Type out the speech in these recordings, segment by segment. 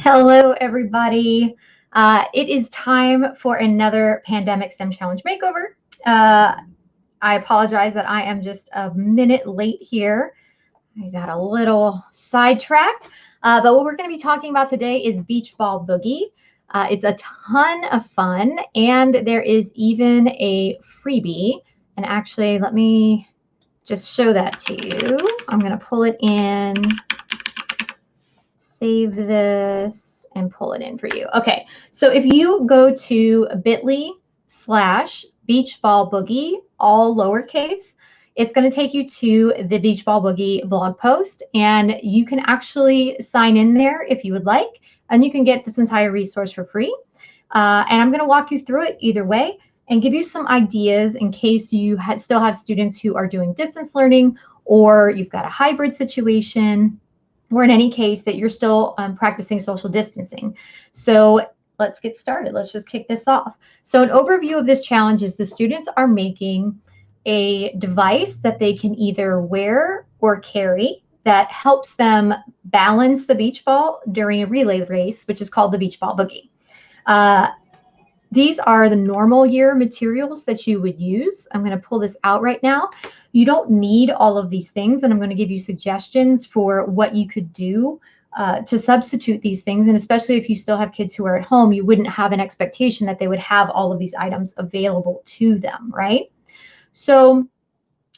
Hello, everybody. It is time for another Pandemic STEM Challenge Makeover. I apologize that I am just a minute late here. I got a little sidetracked. But what we're going to be talking about today is Beach Ball Boogie. It's a ton of fun, and there is even a freebie. And actually, let me just show that to you. I'm going to pull it in, save this, and pull it in for you. Okay, so if you go to bit.ly/beachballboogie, all lowercase, it's going to take you to the Beach Ball Boogie blog post, and you can actually sign in there if you would like, and you can get this entire resource for free. And I'm going to walk you through it either way and give you some ideas in case you still have students who are doing distance learning, or you've got a hybrid situation, or in any case that you're still practicing social distancing. So let's get started. Let's just kick this off. So an overview of this challenge is the students are making a device that they can either wear or carry that helps them balance the beach ball during a relay race, which is called the Beach Ball Boogie. These are the normal year materials that you would use. I'm going to pull this out right now. You don't need all of these things, and I'm going to give you suggestions for what you could do to substitute these things. And especially if you still have kids who are at home, you wouldn't have an expectation that they would have all of these items available to them, right? So,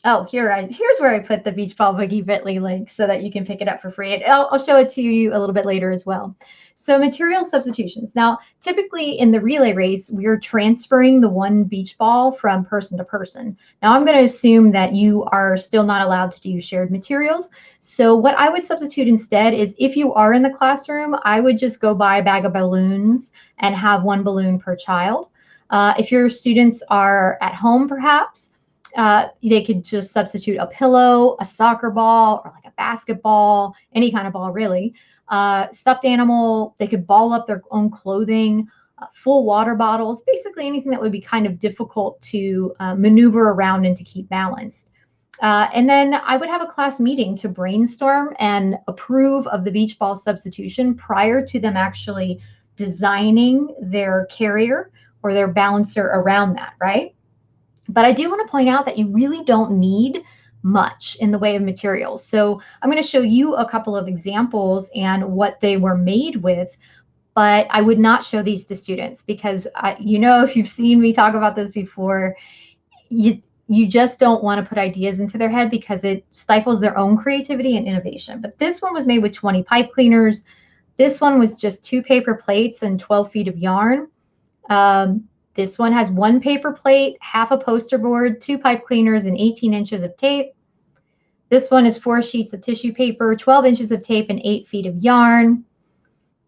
oh, here's where I put the Beach Ball Boogie bit.ly link so that you can pick it up for free. And I'll show it to you a little bit later as well. So material substitutions. Now, typically in the relay race, we're transferring the one beach ball from person to person. Now, I'm going to assume that you are still not allowed to do shared materials. So what I would substitute instead is, if you are in the classroom, I would just go buy a bag of balloons and have one balloon per child. If your students are at home, perhaps, they could just substitute a pillow, a soccer ball, or like a basketball, any kind of ball really. Stuffed animal, they could ball up their own clothing, full water bottles, basically anything that would be kind of difficult to maneuver around and to keep balanced. And then I would have a class meeting to brainstorm and approve of the beach ball substitution prior to them actually designing their carrier or their balancer around that, right? But I do want to point out that you really don't need much in the way of materials. So I'm going to show you a couple of examples and what they were made with, but I would not show these to students because, if you've seen me talk about this before, you just don't want to put ideas into their head because it stifles their own creativity and innovation. But this one was made with 20 pipe cleaners. This one was just 2 paper plates and 12 feet of yarn. This one has 1 paper plate, half a poster board, 2 pipe cleaners, and 18 inches of tape. This one is 4 sheets of tissue paper, 12 inches of tape, and 8 feet of yarn.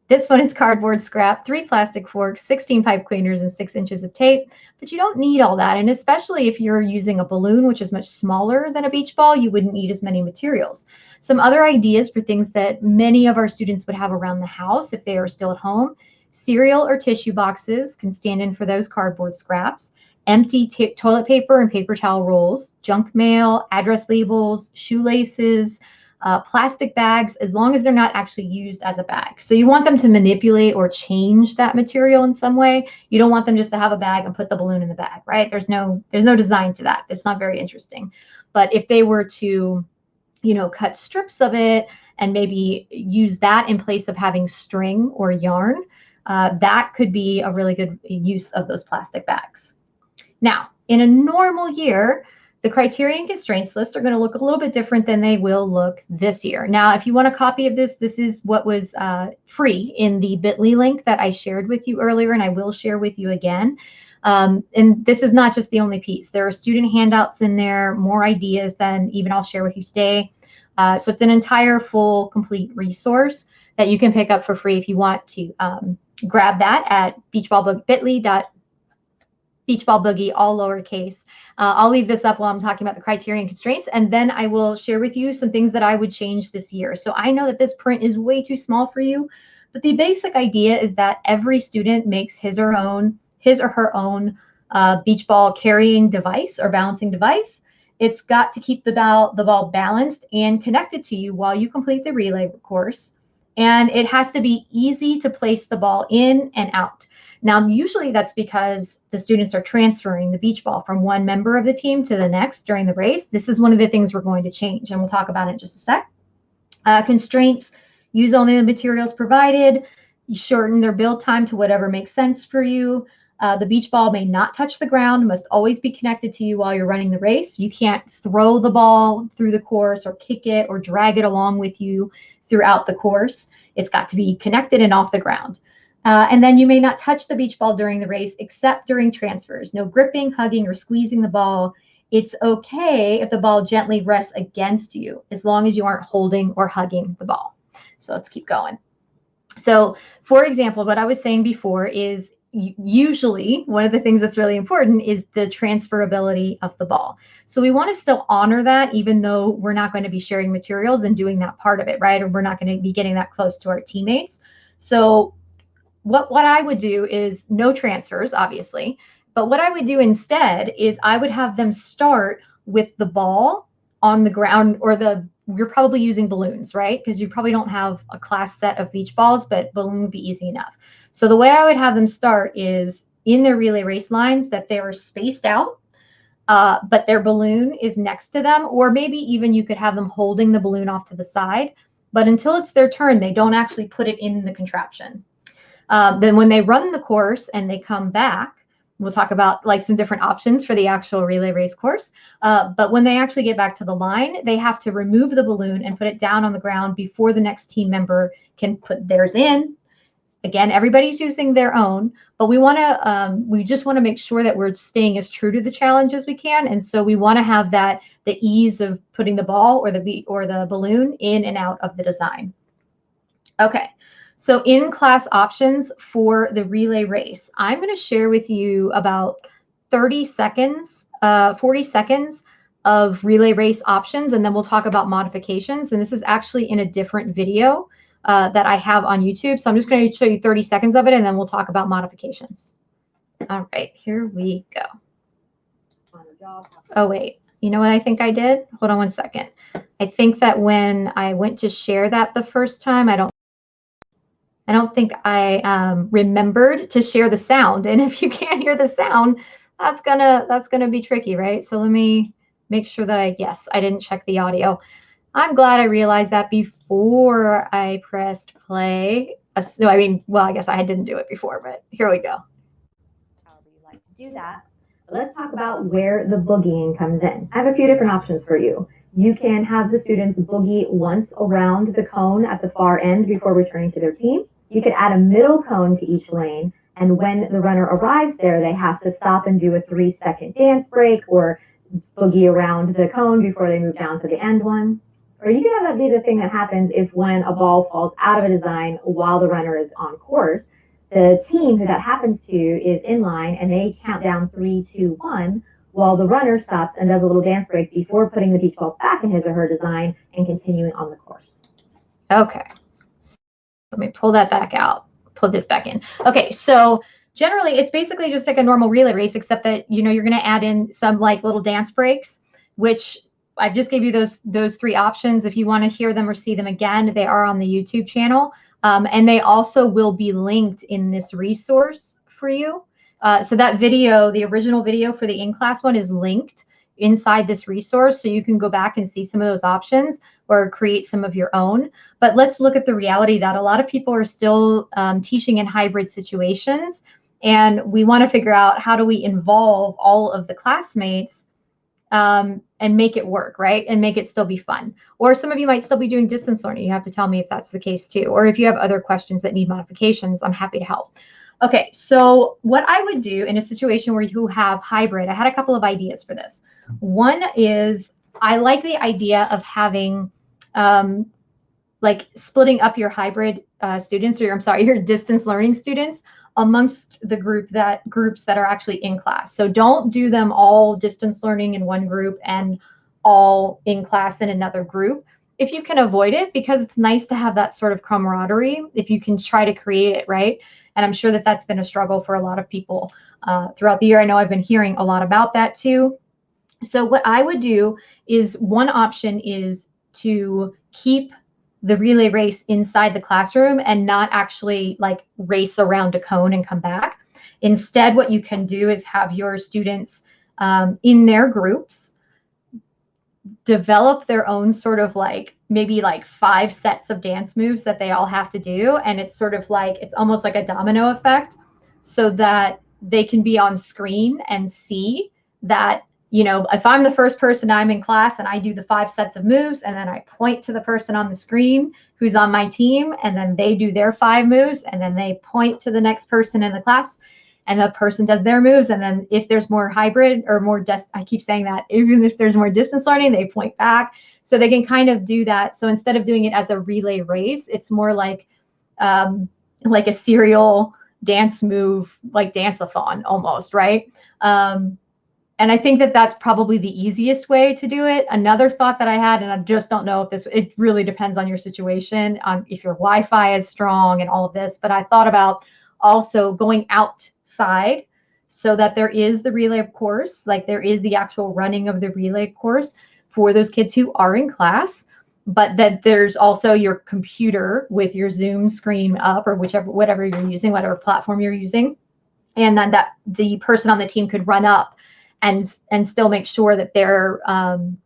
This one is cardboard scrap, 3 plastic forks, 16 pipe cleaners, and 6 inches of tape. But you don't need all that. And especially if you're using a balloon, which is much smaller than a beach ball, you wouldn't need as many materials. Some other ideas for things that many of our students would have around the house if they are still at home: cereal or tissue boxes can stand in for those cardboard scraps, empty toilet paper and paper towel rolls, junk mail, address labels, shoelaces, plastic bags, as long as they're not actually used as a bag. So you want them to manipulate or change that material in some way. You don't want them just to have a bag and put the balloon in the bag, right? There's no design to that. That's not very interesting. But if they were to, cut strips of it and maybe use that in place of having string or yarn, that could be a really good use of those plastic bags. Now, in a normal year, the Criterion Constraints list are going to look a little bit different than they will look this year. Now, if you want a copy of this, this is what was free in the bit.ly link that I shared with you earlier, and I will share with you again. And this is not just the only piece. There are student handouts in there, more ideas than even I'll share with you today. So it's an entire full, complete resource that you can pick up for free if you want to grab that at bit.ly/beachballboogie, all lowercase. I'll leave this up while I'm talking about the Criterion Constraints, and then I will share with you some things that I would change this year. So I know that this print is way too small for you, but the basic idea is that every student makes his or her own beach ball carrying device or balancing device. It's got to keep the ball balanced and connected to you while you complete the relay course. And it has to be easy to place the ball in and out. Now, usually that's because the students are transferring the beach ball from one member of the team to the next during the race. This is one of the things we're going to change, and we'll talk about it in just a sec. Constraints: use only the materials provided. You shorten their build time to whatever makes sense for you. The beach ball may not touch the ground, must always be connected to you while you're running the race. You can't throw the ball through the course or kick it or drag it along with you throughout the course. It's got to be connected and off the ground. And then you may not touch the beach ball during the race except during transfers. No gripping, hugging, or squeezing the ball. It's okay if the ball gently rests against you, as long as you aren't holding or hugging the ball. So let's keep going. So, for example, what I was saying before is usually one of the things that's really important is the transferability of the ball. So we want to still honor that, even though we're not going to be sharing materials and doing that part of it, right? Or we're not going to be getting that close to our teammates. So what I would do is no transfers, obviously. But what I would do instead is I would have them start with the ball on the ground, or you're probably using balloons, right? Because you probably don't have a class set of beach balls, but balloon would be easy enough. So the way I would have them start is in their relay race lines, that they are spaced out, but their balloon is next to them, or maybe even you could have them holding the balloon off to the side. But until it's their turn, they don't actually put it in the contraption. Then when they run the course and they come back, we'll talk about like some different options for the actual relay race course. But when they actually get back to the line, they have to remove the balloon and put it down on the ground before the next team member can put theirs in. Again, everybody's using their own, but we just want to make sure that we're staying as true to the challenge as we can. And so we want to have the ease of putting the ball or the balloon in and out of the design. Okay. So in-class options for the relay race, I'm going to share with you about 40 seconds of relay race options, and then we'll talk about modifications. And this is actually in a different video that I have on YouTube. So I'm just going to show you 30 seconds of it, and then we'll talk about modifications. All right, here we go. Oh, wait. You know what I think I did? Hold on one second. I think that when I went to share that the first time, I don't think I remembered to share the sound. And if you can't hear the sound, that's gonna be tricky, right? So let me make sure that yes, I didn't check the audio. I'm glad I realized that before I pressed play. No, I mean, well, I guess I didn't do it before, but here we go. However you like to do that. But let's talk about where the boogieing comes in. I have a few different options for you. You can have the students boogie once around the cone at the far end before returning to their team. You could add a middle cone to each lane, and when the runner arrives there, they have to stop and do a 3-second dance break or boogie around the cone before they move down to the end one. Or you can have that be the thing that happens if when a ball falls out of a design while the runner is on course, the team who that happens to is in line and they count down 3, 2, 1 while the runner stops and does a little dance break before putting the beach ball back in his or her design and continuing on the course. Okay. Let me pull that back out, pull this back in. Okay, so generally it's basically just like a normal relay race, except that, you know, you're going to add in some like little dance breaks, which I just gave you those 3 options. If you want to hear them or see them again, they are on the YouTube channel. And they also will be linked in this resource for you. So that video, the original video for the in-class one, is linked inside this resource, so you can go back and see some of those options or create some of your own. But let's look at the reality that a lot of people are still teaching in hybrid situations, and we want to figure out how do we involve all of the classmates and make it work, right? And make it still be fun. Or some of you might still be doing distance learning. You have to tell me if that's the case too. Or if you have other questions that need modifications, I'm happy to help. Okay, so what I would do in a situation where you have hybrid, I had a couple of ideas for this. One is I like the idea of having like splitting up your hybrid students, or your distance learning students amongst the groups that are actually in class. So don't do them all distance learning in one group and all in class in another group, if you can avoid it, because it's nice to have that sort of camaraderie if you can try to create it, right? And I'm sure that that's been a struggle for a lot of people throughout the year. I know I've been hearing a lot about that too. So what I would do is, one option is to keep the relay race inside the classroom and not actually like race around a cone and come back. Instead, what you can do is have your students in their groups develop their own sort of like maybe like 5 sets of dance moves that they all have to do. And it's sort of like, it's almost like a domino effect, so that they can be on screen and see that, you know, if I'm the first person, I'm in class and I do the 5 sets of moves, and then I point to the person on the screen who's on my team, and then they do their 5 moves, and then they point to the next person in the class, and the person does their moves. And then if there's more hybrid or more, I keep saying that, even if there's more distance learning, they point back. So they can kind of do that. So instead of doing it as a relay race, it's more like a serial dance move, like dance-a-thon almost, right? And I think that that's probably the easiest way to do it. Another thought that I had, and I just don't know if this, it really depends on your situation, on if your Wi-Fi is strong and all of this, but I thought about also going outside so that there is the relay course, like there is the actual running of the relay course for those kids who are in class, but that there's also your computer with your Zoom screen up, or whatever you're using, whatever platform you're using, and then that the person on the team could run up and still make sure that their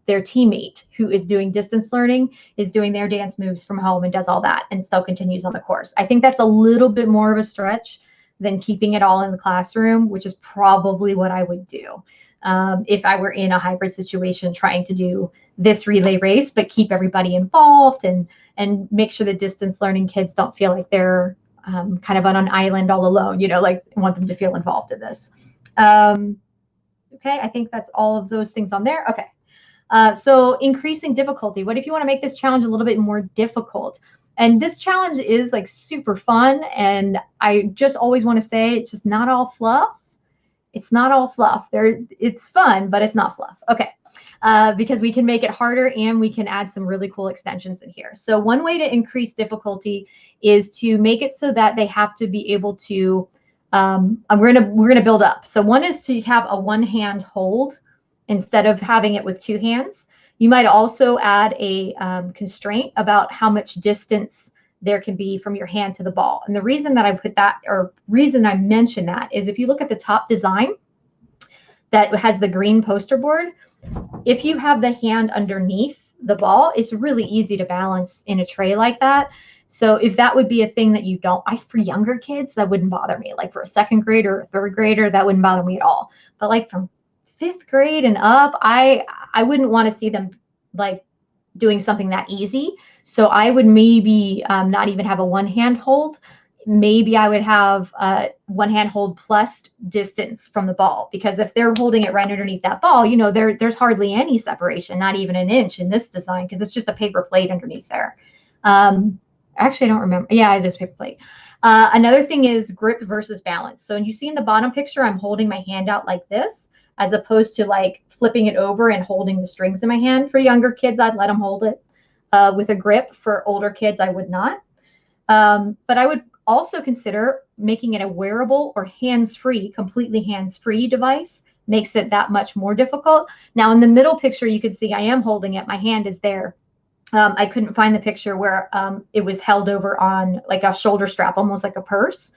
teammate who is doing distance learning is doing their dance moves from home and does all that and still continues on the course. I think that's a little bit more of a stretch than keeping it all in the classroom, which is probably what I would do if I were in a hybrid situation trying to do this relay race, but keep everybody involved and make sure the distance learning kids don't feel like they're kind of on an island all alone, you know, like I want them to feel involved in this. Okay, I think that's all of those things on there. Okay, so increasing difficulty. What if you want to make this challenge a little bit more difficult? And this challenge is like super fun. And I just always want to say it's just not all fluff. It's not all fluff. It's fun, but it's not fluff. Okay, because we can make it harder and we can add some really cool extensions in here. So one way to increase difficulty is to make it so that they have to be able to we're gonna build up. So one is to have a one-hand hold instead of having it with 2 hands. You might also add a constraint about how much distance there can be from your hand to the ball. And the reason that I put that, or reason I mention that, is if you look at the top design that has the green poster board, if you have the hand underneath the ball, it's really easy to balance in a tray like that. So if that would be a thing that you don't, for younger kids, that wouldn't bother me. Like for a 2nd grader or a 3rd grader, that wouldn't bother me at all. But like from 5th grade and up, I wouldn't want to see them like doing something that easy. So I would maybe not even have a one-hand hold. Maybe I would have one-hand hold plus distance from the ball, because if they're holding it right underneath that ball, you know, there's hardly any separation, not even an inch in this design, because it's just a paper plate underneath there. Actually, I don't remember. Yeah, it is paper plate. Another thing is grip versus balance. So you see in the bottom picture, I'm holding my hand out like this, as opposed to like flipping it over and holding the strings in my hand. For younger kids, I'd let them hold it with a grip. For older kids, I would not. But I would also consider making it a wearable or hands-free, completely hands-free device. Makes it that much more difficult. Now, in the middle picture, you can see I am holding it. My hand is there. I couldn't find the picture where it was held over on like a shoulder strap, almost like a purse.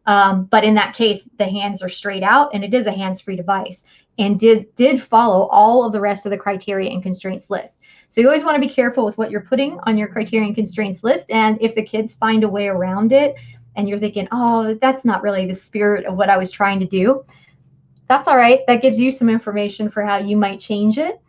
But in that case, the hands are straight out, and it is a hands-free device, and did follow all of the rest of the Criterion Constraints list. So you always want to be careful with what you're putting on your Criterion Constraints list. And if the kids find a way around it and you're thinking, oh, that's not really the spirit of what I was trying to do, that's all right. That gives you some information for how you might change it.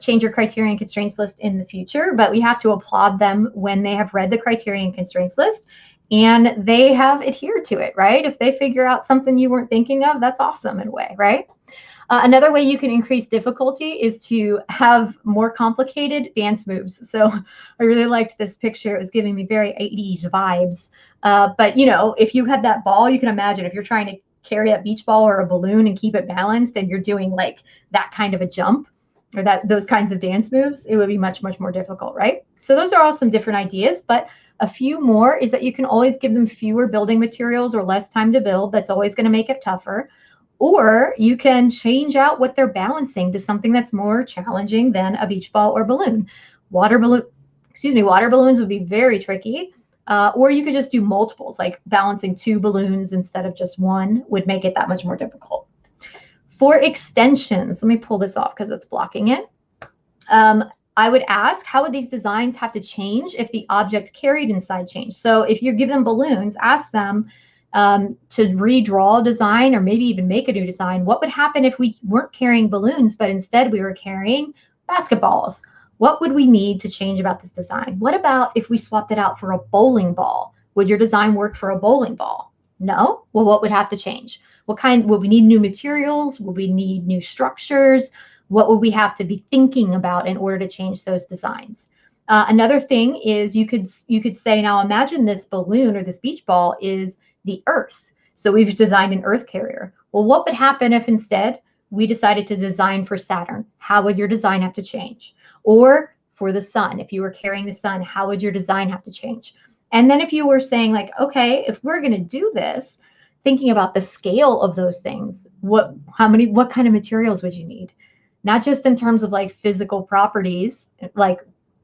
Change your Criterion Constraints list in the future, but we have to applaud them when they have read the Criterion Constraints list and they have adhered to it, right? If they figure out something you weren't thinking of, that's awesome in a way, right? Another way you can increase difficulty is to have more complicated dance moves. So I really liked this picture. It was giving me very 80s vibes. But you know, if you had that ball, you can imagine if you're trying to carry a beach ball or a balloon and keep it balanced, and you're doing like that kind of a jump, or those kinds of dance moves, it would be much, much more difficult, right? So those are all some different ideas, but a few more is that you can always give them fewer building materials or less time to build. That's always going to make it tougher. Or you can change out what they're balancing to something that's more challenging than a beach ball or balloon. Water balloon, water balloons would be very tricky. Or you could just do multiples, like balancing 2 balloons instead of just one would make it that much more difficult. For extensions, let me pull this off because it's blocking it. I would ask, how would these designs have to change if the object carried inside changed? So if you give them balloons, ask them to redraw a design or maybe even make a new design. What would happen if we weren't carrying balloons, but instead we were carrying basketballs? What would we need to change about this design? What about if we swapped it out for a bowling ball? Would your design work for a bowling ball? No? Well, what would have to change? Would we need new materials? Would we need new structures? What would we have to be thinking about in order to change those designs? Another thing is you could say, now imagine this balloon or this beach ball is the Earth. So we've designed an Earth carrier. Well, what would happen if instead we decided to design for Saturn? How would your design have to change? Or for the sun, if you were carrying the sun, how would your design have to change? And then if you were saying like, okay, if we're going to do this, thinking about the scale of those things, what kind of materials would you need? Not just in terms of like physical properties, like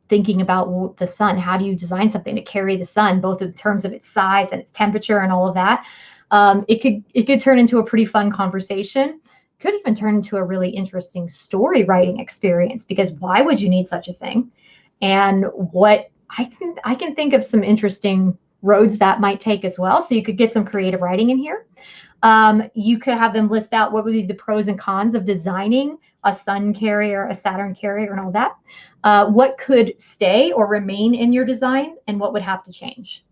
thinking about the sun. How do you design something to carry the sun, both in terms of its size and its temperature and all of that? It could turn into a pretty fun conversation. Could even turn into a really interesting story writing experience, because why would you need such a thing? And what I can think of some interesting roads that might take as well. So you could get some creative writing in here. You could have them list out what would be the pros and cons of designing a sun carrier, a Saturn carrier, and all that. What could stay or remain in your design, and what would have to change?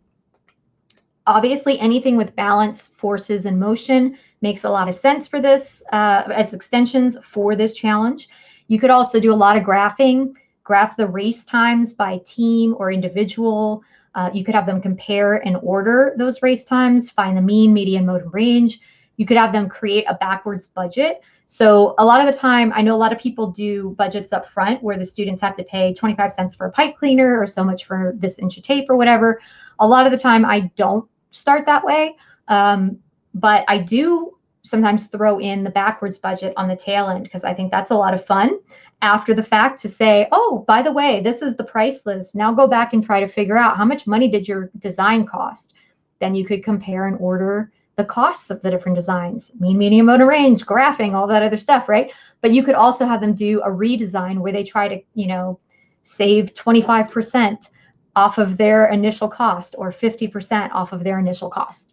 Obviously, anything with balance, forces, and motion makes a lot of sense for this as extensions for this challenge. You could also do a lot of graphing, graph the race times by team or individual. You could have them compare and order those race times, find the mean, median, mode, and range. You could have them create a backwards budget. So a lot of the time, I know a lot of people do budgets up front where the students have to pay 25 cents for a pipe cleaner or so much for this inch of tape or whatever. A lot of the time, I don't start that way. But I do sometimes throw in the backwards budget on the tail end, because I think that's a lot of fun after the fact to say, oh, by the way, this is the price list. Now go back and try to figure out how much money did your design cost. Then you could compare and order the costs of the different designs, mean, median, mode, and range, graphing, all that other stuff, right? But you could also have them do a redesign where they try to, save 25% off of their initial cost or 50% off of their initial cost.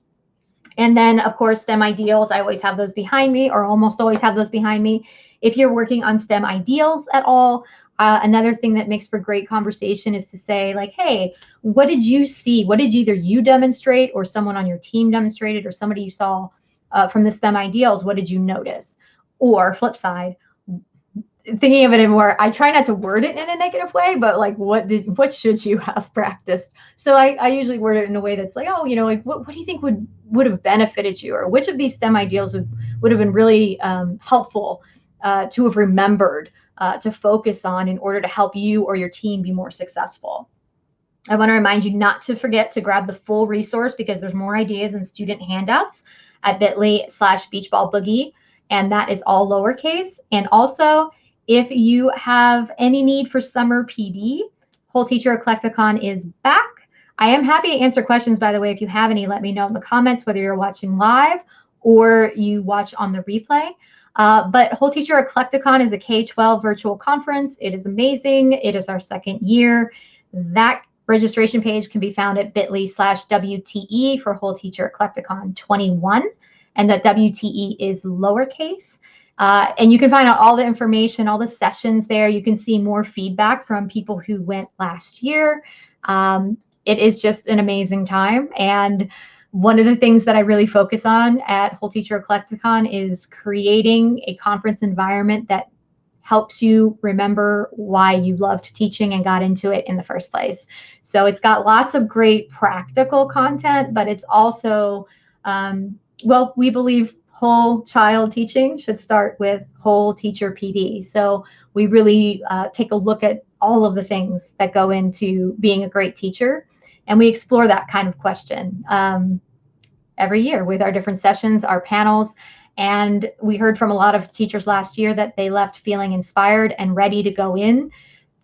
And then, of course, STEM ideals, I always have those behind me, or almost always have those behind me. If you're working on STEM ideals at all, another thing that makes for great conversation is to say, like, hey, what did you see? What did either you demonstrate or someone on your team demonstrated or somebody you saw from the STEM ideals? What did you notice? Or flip side, thinking of it in more, I try not to word it in a negative way, but like, what should you have practiced? So I usually word it in a way that's like, oh, like what do you think would have benefited you? Or which of these STEM ideals would have been really helpful to have remembered to focus on in order to help you or your team be more successful? I want to remind you not to forget to grab the full resource, because there's more ideas and student handouts at bit.ly/beachballboogie, and that is all lowercase. And also, if you have any need for summer PD, Whole Teacher Eclecticon is back. I am happy to answer questions, by the way. If you have any, let me know in the comments, whether you're watching live or you watch on the replay. But Whole Teacher Eclecticon is a K-12 virtual conference. It is amazing. It is our second year. That registration page can be found at bit.ly/WTE for Whole Teacher Eclecticon 21. And that WTE is lowercase. And you can find out all the information, all the sessions there. You can see more feedback from people who went last year. It is just an amazing time. And one of the things that I really focus on at Whole Teacher Eclecticon is creating a conference environment that helps you remember why you loved teaching and got into it in the first place. So it's got lots of great practical content, but it's also, we believe whole child teaching should start with whole teacher PD. So we really take a look at all of the things that go into being a great teacher. And we explore that kind of question every year with our different sessions, our panels. And we heard from a lot of teachers last year that they left feeling inspired and ready to go in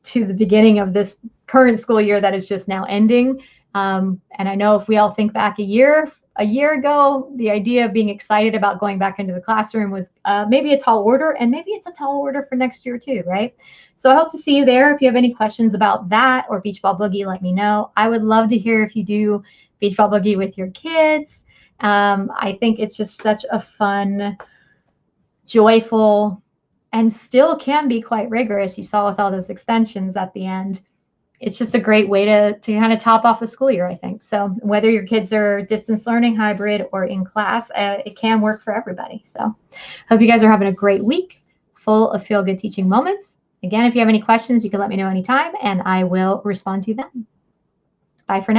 to the beginning of this current school year that is just now ending. And I know if we all think back a year ago, the idea of being excited about going back into the classroom was maybe a tall order, and maybe it's a tall order for next year too, right? So I hope to see you there. If you have any questions about that or Beach Ball Boogie, let me know. I would love to hear if you do Beach Ball Boogie with your kids. I think it's just such a fun, joyful, and still can be quite rigorous. You saw with all those extensions at the end. It's just a great way to kind of top off the school year, I think. So whether your kids are distance learning, hybrid, or in class, it can work for everybody. So hope you guys are having a great week full of feel-good teaching moments. Again, if you have any questions, you can let me know anytime, and I will respond to them. Bye for now.